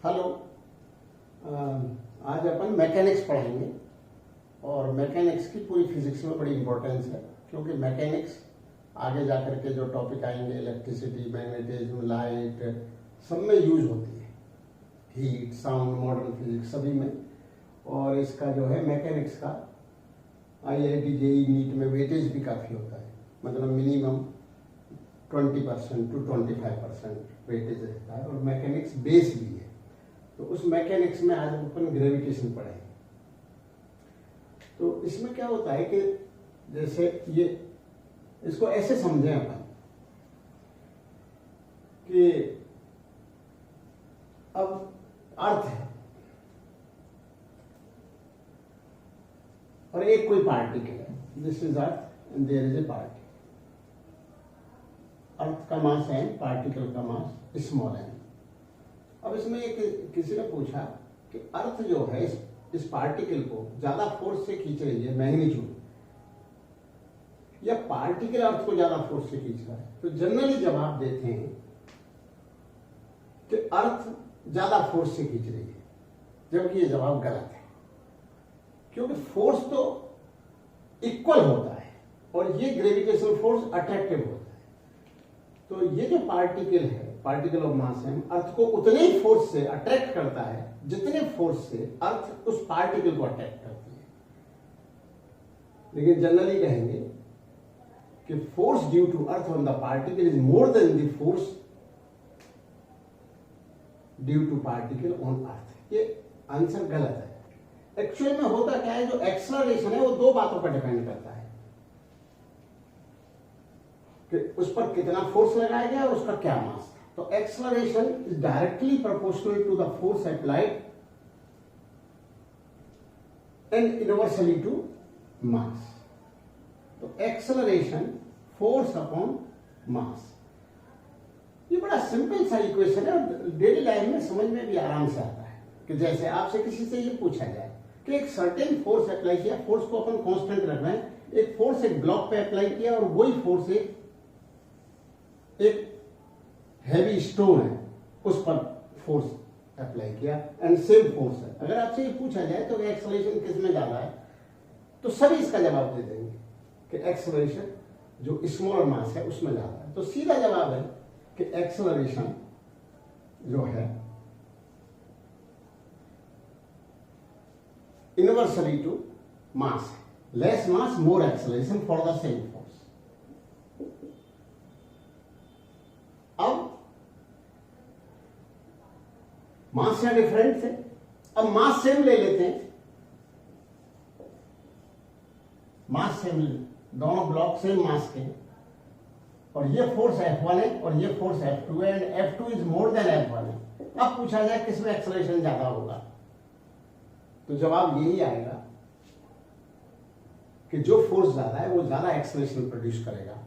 Hello. आज अपन mechanics पढ़ेंगे और मैकेनिक्स की पूरी फिजिक्स में बड़ी इंपॉर्टेंस है, क्योंकि मैकेनिक्स आगे जाकर के जो टॉपिक आएंगे इलेक्ट्रिसिटी, मैग्नेटिज्म, लाइट, सब में यूज होती है, हीट, साउंड, मॉडर्न फिजिक्स सभी में। और इसका जो है मैकेनिक्स का IIT JEE नीट में वेटेज भी काफ़ी होता है, मतलब मिनिमम 20% to 25% वेटेज रहता है और मैकेनिक्स बेस भी है। तो उस मैकेनिक्स में आज अपन ग्रेविटेशन पढ़ेंगे। तो इसमें क्या होता है कि जैसे ये इसको ऐसे समझें अपन कि अब अर्थ है और एक कोई पार्टिकल है, this is earth and there is a particle. Earth का मास है, पार्टिकल का मास स्मॉल है। अब इसमें किसी ने पूछा कि अर्थ जो है इस पार्टिकल को ज्यादा फोर्स से खींच रही है, मैग्नीट्यूड, या पार्टिकल अर्थ को ज्यादा फोर्स से खींच रहा है। तो जनरली जवाब देते हैं कि अर्थ ज्यादा फोर्स से खींच रही है, जबकि ये जवाब गलत है, क्योंकि फोर्स तो इक्वल होता है और ये ग्रेविटेशनल फोर्स अट्रैक्टिव होता है। तो ये जो पार्टिकल है, पार्टिकल ऑफ मास है, अर्थ को उतने ही फोर्स से अट्रैक्ट करता है जितने फोर्स से अर्थ उस पार्टिकल को अट्रैक्ट करती है। लेकिन जनरली कहेंगे कि force due to earth on the particle is more than the force due to particle on earth. ये आंसर गलत है। एक्चुअल में होता क्या है, जो एक्सेलरेशन है वो दो बातों पर डिपेंड करता है कि उस पर कितना फोर्स लगाया गया और उसका क्या मास था। तो acceleration is directly proportional to the force applied and inversely to mass. तो एक्सेलरेशन फोर्स अपॉन मास, ये बड़ा सिंपल सा इक्वेशन है और डेली लाइफ में समझ में भी आराम से आता है। कि जैसे आपसे किसी से ये पूछा जाए कि एक सर्टेन फोर्स अप्लाई किया, फोर्स को अपन कांस्टेंट रख रहे हैं, एक फोर्स एक ब्लॉक पे अप्लाई किया और वही फोर्स एक हैवी स्टोन है उस पर फोर्स अप्लाई किया एंड सेम फोर्स है। अगर आपसे ये पूछा जाए तो एक्सेलरेशन किस में ज्यादा है, तो सभी इसका जवाब दे देंगे कि एक्सेलरेशन जो स्मॉल मास है उसमें ज्यादा है। तो सीधा जवाब है कि एक्सेलरेशन जो है इनवर्सली टू मास है। Less mass more acceleration for the same force. अब मास से डिफरेंट थे, अब मास सेम ले लेते हैं। मास सेम, दोनों ब्लॉक सेम मास के, और ये फोर्स F1 है और ये फोर्स F2 है and F2 is more then F1 है। अब पूछा जाए किसमें एक्सेलरेशन ज्यादा होगा, तो जवाब यही आएगा कि जो फोर्स ज्यादा है वो ज्यादा एक्सेलरेशन प्रोड्यूस करेगा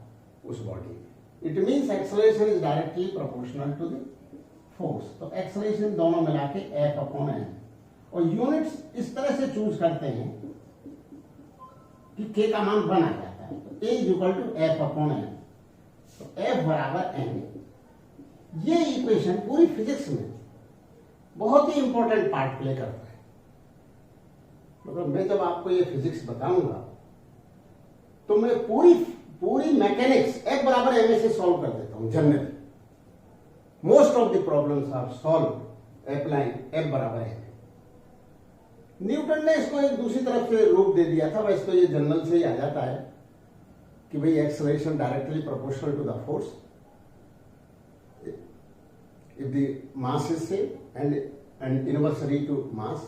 उस बॉडी में। It means acceleration is directly proportional to the force. तो एक्सेलरेशन दोनों मिला के F अपॉन m, और यूनिट्स इस तरह से चूज करते हैं कि K का मान बना जाता है। तो A is equal to F upon m, तो F बराबर m। ये इक्वेशन पूरी फिजिक्स में बहुत ही इंपॉर्टेंट पार्ट प्ले करता है। मतलब मैं जब आपको ये फिजिक्स बताऊंगा तो मैं पूरी मैकेनिक्स F बराबर ma से सॉल्व कर देता हूं। Generally most of the problems are solve applying F बराबर ma। न्यूटन ने इसको एक दूसरी तरफ से रूप दे दिया था, वैसे तो ये जनरल से ही आ जाता है कि भाई acceleration directly proportional to the force if the mass is same and inversely to mass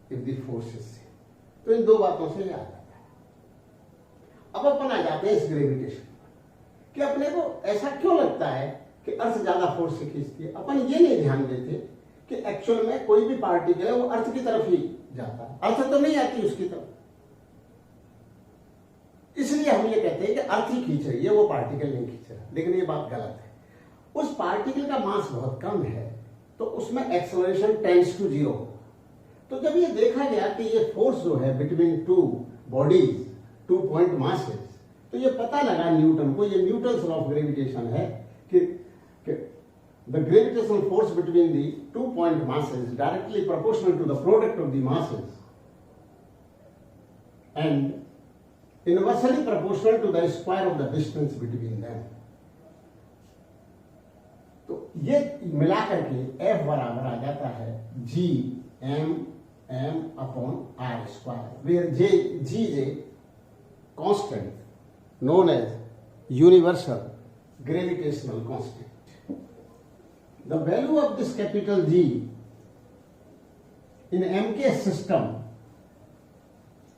if the force is same। तो इन दो बातों से ये आ जाता है। अब अपन आ जाते हैं इस ग्रेविटेशन कि अपने को ऐसा क्यों लगता है कि अर्थ ज्यादा फोर्स से खींचती है। अपन ये नहीं ध्यान देते कि एक्चुअल में कोई भी पार्टिकल है वो अर्थ की तरफ ही जाता है, अर्थ तो नहीं आती उसकी तरफ। इसलिए हम ये कहते हैं कि अर्थ ही खींच रही है, वो पार्टिकल नहीं खींच रहा। लेकिन ये बात गलत है। उस पार्टिकल का मास बहुत कम है तो उसमें एक्सेलरेशन टेंड्स टू 0। तो जब ये देखा गया कि ये फोर्स जो है between two bodies, 2 point masses, तो ये पता लगा न्यूटन को, ये न्यूटन्स लॉ ऑफ ग्रेविटेशन है कि the gravitational force between the 2 point masses is directly proportional to the product of the masses and inversely proportional to the square of the distance between them. तो ये मिलाकर के F बराबर आ जाता है G m upon r square, where G is a constant known as universal gravitational constant. The value of this capital G in MK system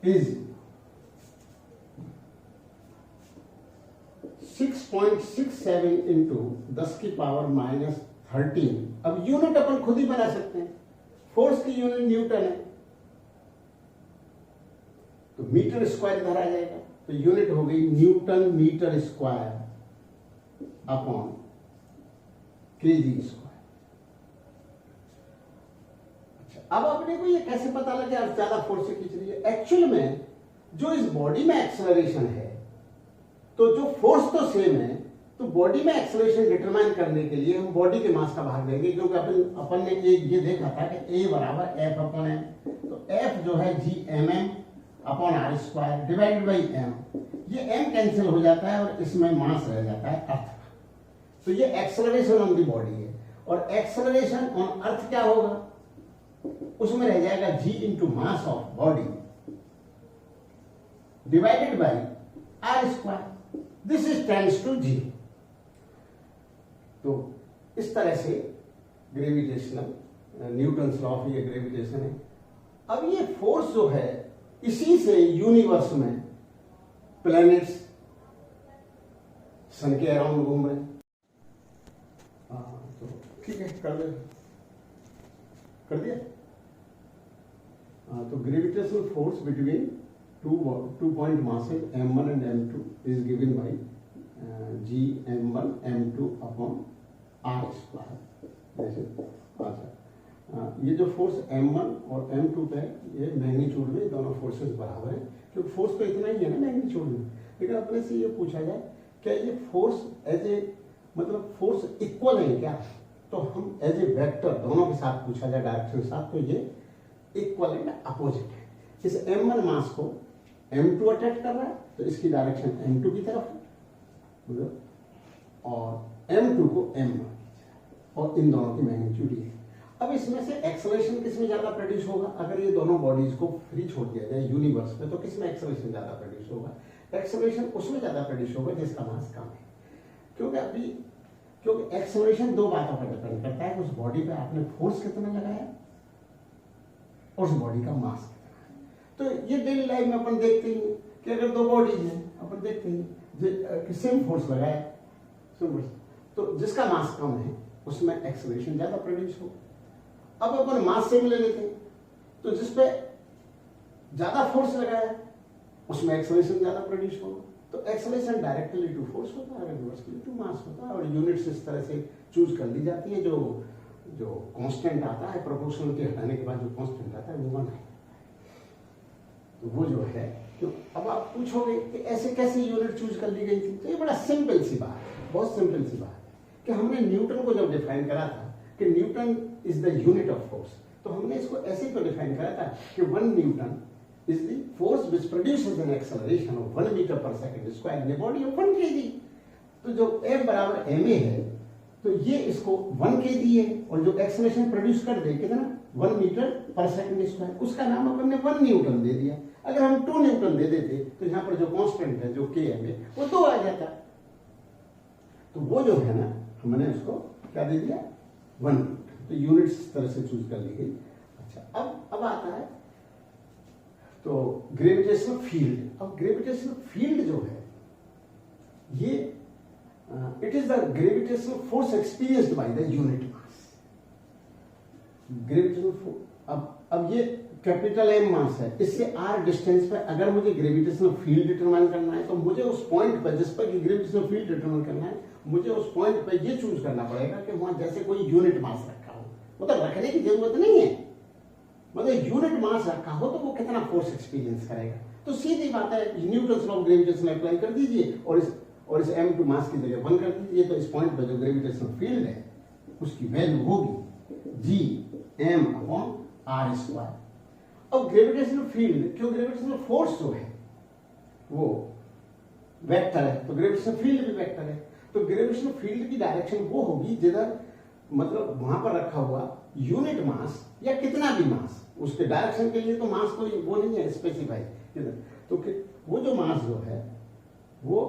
is 6.67 into 10 की power -13. अब unit अपन खुद ही बना सकते हैं, फोर्स की यूनिट न्यूटन है तो metre square इधर आ जाएगा, तो यूनिट हो गई newton metre square upon KG square. अच्छा, अब अपने को ये कैसे पता लगे आप ज्यादा फोर्स से खींच रही है? एक्चुअल में जो इस बॉडी में एक्सेलरेशन है, तो जो फोर्स तो सेम है, तो बॉडी में एक्सेलरेशन डिटरमाइन करने के लिए हम बॉडी के मास का भाग देंगे, क्योंकि अपन ने ये देखा था कि A बराबर F अपॉन एम, तो F जो है G mm upon R square divided by m, ये m कैंसिल हो जाता है और इसमें मास रह जाता है अर्थ। तो ये एक्सेलरेशन ऑन द बॉडी है, और एक्सेलरेशन ऑन अर्थ क्या होगा? उसमें रह जाएगा G into mass of body divided by R square, this is tends to G। तो इस तरह से ग्रेविटेशनल न्यूटन्स लॉ ऑफ ये ग्रेविटेशन है। अब ये फोर्स जो है, इसी से यूनिवर्स में प्लैनेट्स सन के अराउंड घूम रहे हैं। तो ठीक है, कर दिया। तो gravitational force between two point masses m1 and m2 is given by G m1 m2 upon r square. जैसे अच्छा, ये जो फोर्स m1 और m2 पे ये मैग्नीट्यूड में दोनों फोर्सेस बराबर हैं, क्योंकि फोर्स तो इतना ही है ना मैग्नीट्यूड में। लेकिन अपने से ये पूछा जाए क्या ये फोर्स एज ए मतलब फोर्स इक्वल है क्या, तो हम एज ए वेक्टर दोनों के साथ पूछा जाए डायरेक्शन के साथ, तो ये इक्वल एंड अपोजिट है। इस m1 मास को m2 अटैक कर रहा है, तो इसकी डायरेक्शन m2 की तरफ है, और m2 को m1, और इन दोनों की मैग्नीट्यूड ये है। अब इसमें से एक्सेलरेशन किसमें ज्यादा प्रोड्यूस होगा? अगर ये दोनों बॉडीज को फ्री छोड़ दिया जाए यूनिवर्स में, तो किसमें एक्सेलरेशन ज्यादा प्रोड्यूस होगा? एक्सेलरेशन उसमें ज्यादा प्रोड्यूस होगा जिसका मास कम है, क्योंकि एक्सेलरेशन दो बातों पर डिपेंड करता है, उस बॉडी पे आपने फोर्स कितना लगाया, उस बॉडी का मास कितना है। तो ये डेली लाइफ में अपन देखते हैं कि अगर दो बॉडीज हैं, अपन देखते हैं कि सेम फोर्स लगाया, तो जिसका मास कम है उसमें एक्सेलरेशन ज्यादा प्रोड्यूस होगा। अब अपन मास सेम ले लेते हैं, तो जिसपे ज्यादा फोर्स लगाया उसमें एक्सेलरेशन ज्यादा प्रोड्यूस होगा। तो एक्सेलरेशन डायरेक्टली टू फोर्स होता है, रिवर्सली टू मास होता है, और यूनिट्स इस तरह से चूज कर ली जाती है। जो कांस्टेंट आता है प्रोपोर्शनल हटाने के बाद जो कांस्टेंट आता है वो 1 है, तो वो जो है। तो अब आप पूछोगे कि ऐसे कैसे यूनिट चूज कर ली गई थी, तो ये बड़ा सिंपल सी बात है, बहुत सिंपल सी बात है कि हमने न्यूटन को जब डिफाइन करा था कि Newton is the unit of force, तो हमने इसको ऐसे तो डिफाइन करा था कि 1 Newton is the force which produces an acceleration of 1 meter per second square in a body of 1 kg। तो जो F बराबर ma है, तो ये इसको 1 kg है, और जो एक्सेलरेशन प्रोड्यूस कर दे कितना 1 मीटर पर सेकंड स्क्वायर, उसका नाम अपन ने 1 न्यूटन दे दिया। अगर हम 2 न्यूटन दे देते तो यहाँ पर जो कांस्टेंट है जो km है वो 2 आ जाता। तो वो जो है ना, हमने उसको क्या दे दिया 1 न्यूटन। तो यूनिट्स इस तरह से चूज कर ली गई। अच्छा, अब आता है तो ग्रेविटेशनल फील्ड। अब ग्रेविटेशनल फील्ड जो है ये it is the gravitational force experienced by the unit mass. Gravitational force, अब ये कैपिटल M मास है, इससे r डिस्टेंस पे अगर मुझे ग्रेविटेशनल फील्ड डिटरमाइन करना है, तो मुझे उस पॉइंट पर जिस पर ग्रेविटेशनल फील्ड डिटरमाइन करना है, मुझे उस पॉइंट पर ये चूज करना पड़ेगा कि वहां जैसे कोई यूनिट मास रखा हो, मतलब रखने की जरूरत नहीं है, मतलब यूनिट मास रखा हो तो वो कितना फोर्स एक्सपीरियंस करेगा। तो सीधी बात है, Newton's law of gravitation apply कर दीजिए और इस m2 मास की जगह 1 कर दीजिए। तो इस पॉइंट पर जो ग्रेविटेशनल फील्ड है उसकी वैल्यू होगी G M upon R square. अब ग्रेविटेशनल फील्ड, क्यों ग्रेविटेशनल फोर्स जो है वो वेक्टर है, तो ग्रेविटेशनल फील्ड भी वेक्टर है। तो ग्रेविटेशनल फील्ड की डायरेक्शन वो होगी जिधर, मतलब वहां पर रखा हुआ यूनिट मास या कितना भी मास, उसके डायरेक्शन के लिए तो मास कोई वो नहीं है स्पेसिफाई किधर, तो वो जो मास जो है वो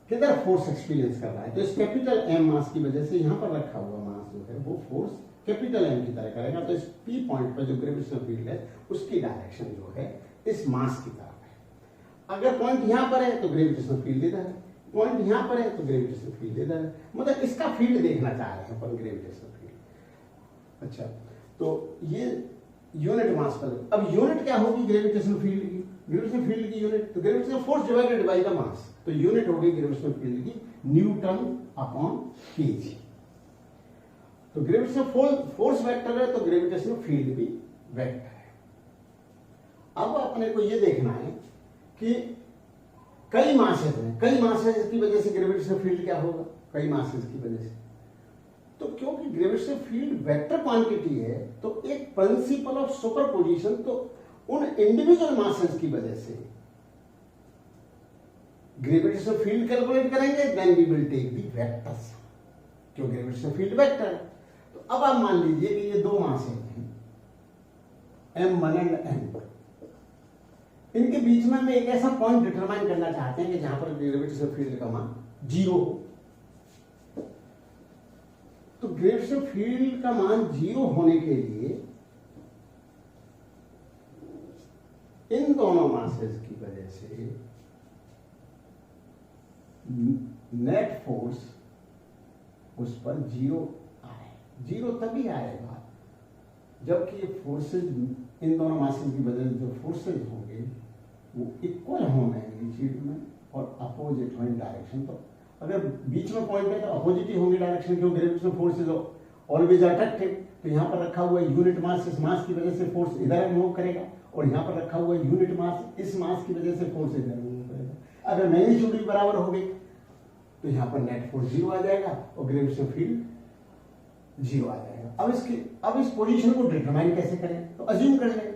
किधर फोर्स एक्सपीरियंस कर रहा है, तो इस कैपिटल एम मास की वजह से यहां पर रखा हुआ मास जो है वो फोर्स कैपिटल एम की तरह करेगा। तो इस पी पॉइंट पर जो ग्रेविटेशनल फील्ड है उसकी डायरेक्शन जो है इस मास की तरफ है। अगर पॉइंट यहां पर है तो ग्रेविटेशनल फील्ड इधर है, पॉइंट यहां पर है तो ग्रेविटेशनल फील्ड इधर है, मतलब इसका फील्ड देखना चाह रहे हैं अपन ग्रेविटेशनल फील्ड। अच्छा, तो ये यूनिट मास पर, अब यूनिट क्या होगी ग्रेविटेशनल फील्ड की, ग्रेविटेशनल फील्ड की यूनिट, तो gravitational force divided by the mass, तो यूनिट होगी ग्रेविटेशनल फील्ड की न्यूटन अपॉन केजी। तो ग्रेविटेशनल फोर्स वेक्टर है तो ग्रेविटेशनल फील्ड भी वेक्टर है। अब अपने को ये देखना है कि कई मासेस हैं, कई मासेस की वजह से ग्रेविटेशनल फील्ड क्या होगा, कई मासेस की वजह से, तो क्योंकि ग्रेविटेशनल फील्ड वेक्टर क्वांटिटी है तो एक प्रिंसिपल ऑफ सुपरपोजिशन, तो उन इंडिविजुअल मासेस की वजह से ग्रेविटेशनल फील्ड कैलकुलेट करेंगे, then we will take the vectors, क्योंकि ग्रेविटेशनल फील्ड वेक्टर है। तो अब आप मान लीजिए कि ये दो मासेस हैं m1 एंड m2, इनके बीच में हम एक ऐसा पॉइंट डिटरमाइन करना चाहते हैं कि जहां पर ग्रेविटेशनल फील्ड का मान 0 हो। तो ग्रेविटेशनल फील्ड का मान 0 होने के लिए इन दोनों मासेस की वजह से नेट फोर्स उस पर 0 आए। 0 तभी आएगा जबकि फोर्सेज, इन दोनों मासेस की वजह से जो फोर्सेज होंगे वो इक्वल होंगे मैग्नीट्यूड में और अपोजिट होंगे डायरेक्शन। तो अगर बीच में पॉइंट है तो अपोजिट ही होंगे डायरेक्शन, क्योंकि gravitational force is always attractive. तो यहाँ पर रखा हुआ यूनिट मास, इस मास की वजह से फोर्स इधर मूव करेगा, और यहाँ पर रखा हुआ यूनिट मास, इस मास की वजह से फोर्स इधर मूव करेगा। अगर मैग्नीट्यूड भी बराबर हो गई तो यहाँ पर नेट फोर्स 0 आ जाएगा और ग्रेविटेशनल फील्ड 0 आ जाएगा। अब इस पोजीशन को डिटरमाइन कैसे करें, तो अज्यूम कर लें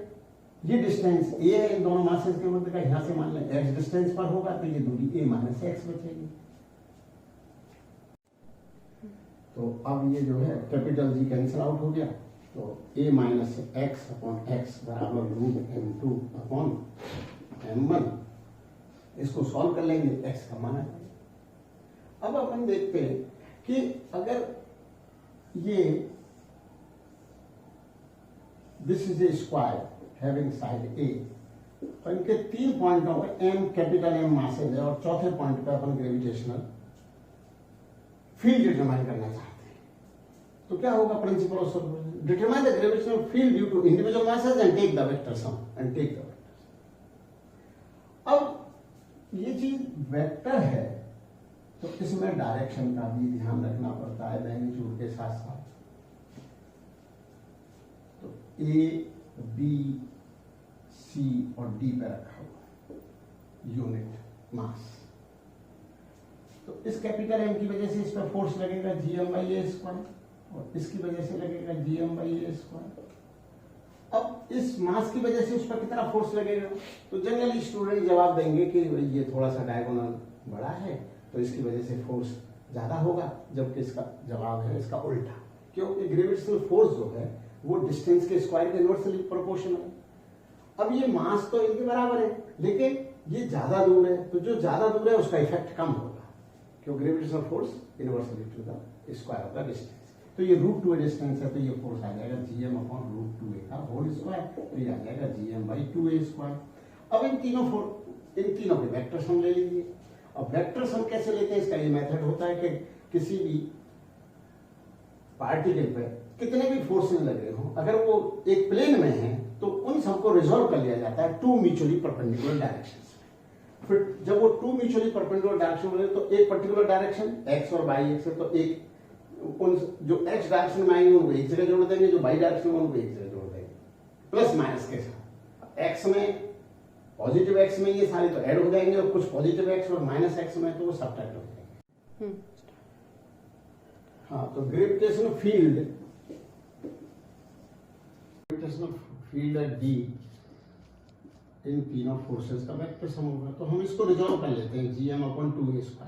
ये डिस्टेंस a है इन दोनों मासेस के मध्य का, यहां से मान लें x डिस्टेंस पर होगा तो ये दूरी a माइनस x बचेगी। तो अब ये जो है कैपिटल G कैंसिल आउट हो गया, तो a minus x upon x बराबर रूट m2 अपॉन m1, इसको सॉल्व कर लेंगे, x का मान आ जाएगा। अब अपन देखते हैं कि अगर ये this is a square having side A, और इनके 3 पॉइंटों पर m कैपिटल M मासेस है और चौथे पॉइंट पर अपन ग्रेविटेशनल फील्ड डिटरमाइन करना चाहते हैं, तो क्या होगा, principle of superposition, determine the gravitational field due to individual masses and take the vector sum and take the vectors. अब ये चीज वेक्टर है तो इसमें डायरेक्शन का भी ध्यान रखना पड़ता है मैग्नीट्यूड के साथ साथ। तो ए बी सी और डी पे रखा हुआ यूनिट मास, तो इस कैपिटल एम की वजह से इस पर फोर्स लगेगा gm/a², और इसकी वजह से लगेगा gm/a²। अब इस मास की वजह से उस पर कितना फोर्स लगेगा, तो जनरली स्टूडेंट जवाब देंगे कि ये थोड़ा सा डायगोनल बड़ा है तो इसकी वजह से फोर्स ज्यादा होगा, जबकि इसका जवाब है इसका उल्टा, क्योंकि ग्रेविटेशनल फोर्स जो है वो डिस्टेंस के स्क्वायर के इनवर्सली प्रोपोर्शनल है। अब ये मास तो इनके बराबर है, लेकिन ये ज्यादा दूर है, तो जो ज्यादा दूर है उसका इफेक्ट कम होगा, क्योंकि gravitational force inversely to the square of the distance. तो ये √2a डिस्टेंस है, तो ये फोर्स आ जाएगा gm/√2a का होल स्क्वायर, तो ये आ जाएगा gm/2a²। अब इन तीनों के वेक्टर सम ले लीजिए। अब वेक्टर सम कैसे लेते हैं, इसका ये मेथड होता है कि किसी भी पार्टिकल पे कितने भी फोर्स लगे हो, अगर वो एक प्लेन में है तो उन सबको रिजॉल्व कर लिया जाता है 2 म्यूचुअली परपेंडिकुलर डायरेक्शंस में। फिर जब वो 2 म्यूचुअली परपेंडिकुलर डायरेक्शन में तो एक पर्टिकुलर डायरेक्शन x और y एक्स है, तो एक उन जो x डायरेक्शन में आएंगे उनको एक जगह जोड़ देंगे, जो y डायरेक्शन में उनको एक जगह जोड़ देंगे, प्लस माइनस के साथ। x में पॉजिटिव x में ये सारे तो ऐड हो जाएंगे, और कुछ पॉजिटिव x और माइनस x में तो वो सब्ट्रैक्ट हो जाएंगे। हाँ, तो ग्रेविटेशनल फील्ड है डी इन तीनों फोर्सेस का वेक्टर सम होगा। तो हम इसको रिजॉल्व कर लेते हैं gm/2a²।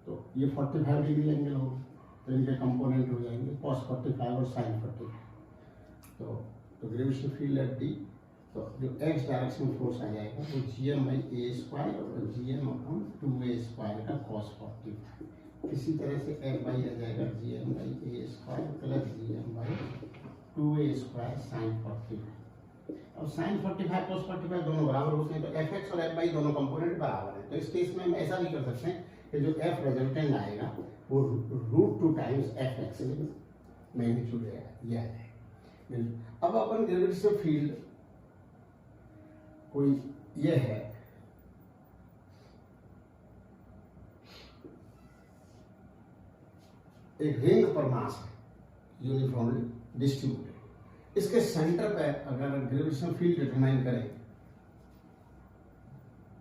तो ये 45 डिग्री एंगल होगा, तो इनके कंपोनेंट हो जाएंगे cos 45 और sin 45। तो ग्रेविटेशनल फील्ड एट डी, तो जो x डायरेक्शन फोर्स आ जाएगा वो gm/a² और gm/2a² का cos 45। इसी तरह से F बाई आ जाएगा gm/a² प्लस gm/2a² sin 45। और sin 45 cos 45 दोनों बराबर होते हैं, तो fx और f बाई दोनों कंपोनेंट बराबर हैं। तो इस केस में हम ऐसा भी कर सकते हैं कि जो f रिजल्टेंट आएगा वो √2 टाइम्स fx मैग्नीट्यूड ये आ जाएगा। अब अपन ग्रेविटेशनल फील्ड कोई ये है, एक रिंग पर मास है यूनिफॉर्मली डिस्ट्रीब्यूटेड, इसके सेंटर पे अगर ग्रेविटेशनल फील्ड डिटरमाइन करें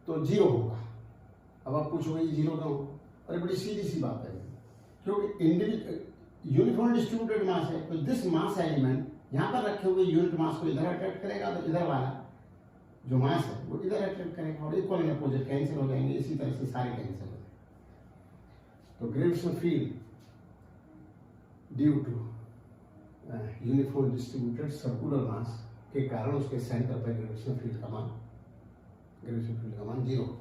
तो 0 होगा। अब आप पूछोगे 0 क्यों होगा? अरे बड़ी सीधी सी बात है, क्योंकि यूनिफॉर्म डिस्ट्रीब्यूटेड मास है, तो दिस मास एलिमेंट यहाँ पर रखे हुए यूनिट मास को इधर अट्रैक्ट करेगा, तो इधर वाला जो मास है वो इधर अट्रैक्ट करेगा और इक्वल एंड अपोजिट कैंसिल हो जाएंगे। इसी तरह से सारे कैंसिल हो जाएंगे। तो gravitational field due to uniform distributed circular mass के कारण उसके सेंटर पर ग्रेविटेशनल फील्ड का मान 0 होता है।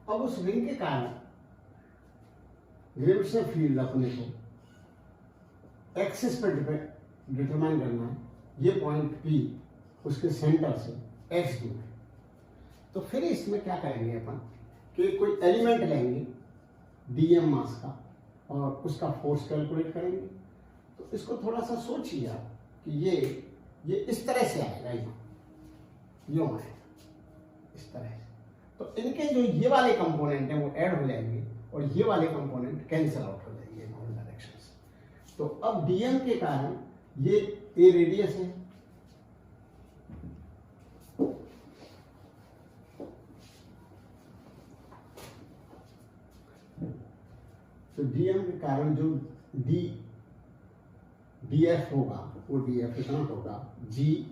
अब उस रिंग के कारण ग्रेविटेशनल फील्ड अपने को एक्सिस पर डिटरमाइन करना है। ये पॉइंट P उसके सेंटर से x दूर है। तो फिर इसमें क्या करेंगे अपन कि कोई एलिमेंट लेंगे dm मास का और उसका फोर्स कैलकुलेट करेंगे। तो इसको थोड़ा सा सोचिए आप कि ये इस तरह से आएगा, यूं आएगा इस तरह से। तो इनके जो ये वाले कंपोनेंट हैं वो ऐड हो जाएंगे और ये वाले कंपोनेंट कैंसिल आउट हो जाएंगे इन ऑल डायरेक्शंस। तो अब डीएम के कारण ये ए रेडियस है, तो डीएम के कारण जो डीएफ होगा वो डीएफ कितना होगा g/a²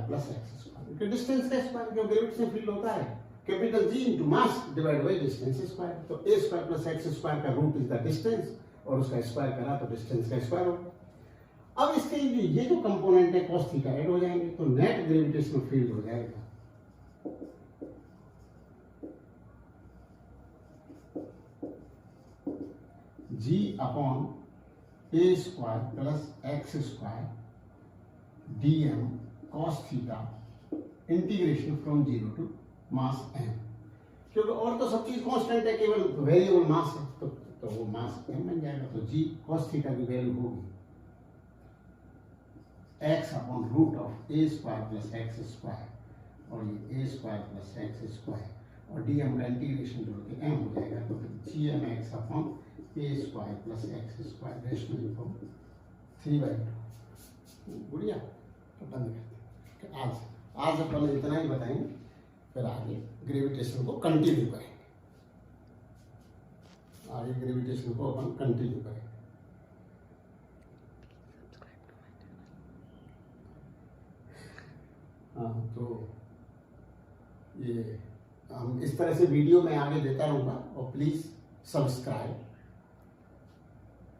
प्लस x²। डिस्टेंस का स्क्वायर जो ग्रेविटेशनल फील्ड होता है capital G into mass divide by distance square. तो a² प्लस x² का रूट इज द डिस्टेंस और उसका स्क्वायर करा तो डिस्टेंस का स्क्वायर होगा। अब इसके ये जो कंपोनेंट है cos थीटा ऐड हो जाएंगे, तो नेट ग्रेविटेशनल फील्ड हो जाएगा g/a² plus x² dm cos theta integration from 0 to mass m। क्योंकि और तो सब चीज कांस्टेंट है, केवल वेरिएबल मास है, तो वो मास m बन जाएगा। तो g cos थीटा की वैल्यू होगी x/√a² प्लस x² और ये a² प्लस x² और dm का इंटीग्रेशन जोड़ के m हो जाएगा। तो gmx/a² plus x² rational form 3/2। बढ़िया, तो बंद करते हैं। आज अपन इतना ही बताएंगे, फिर आगे ग्रेविटेशन को कंटिन्यू करेंगे। आगे ग्रेविटेशन को अपन कंटिन्यू करेंगे। हाँ, तो ये हम इस तरह से वीडियो में आगे देता रहूँगा और प्लीज़ सब्सक्राइब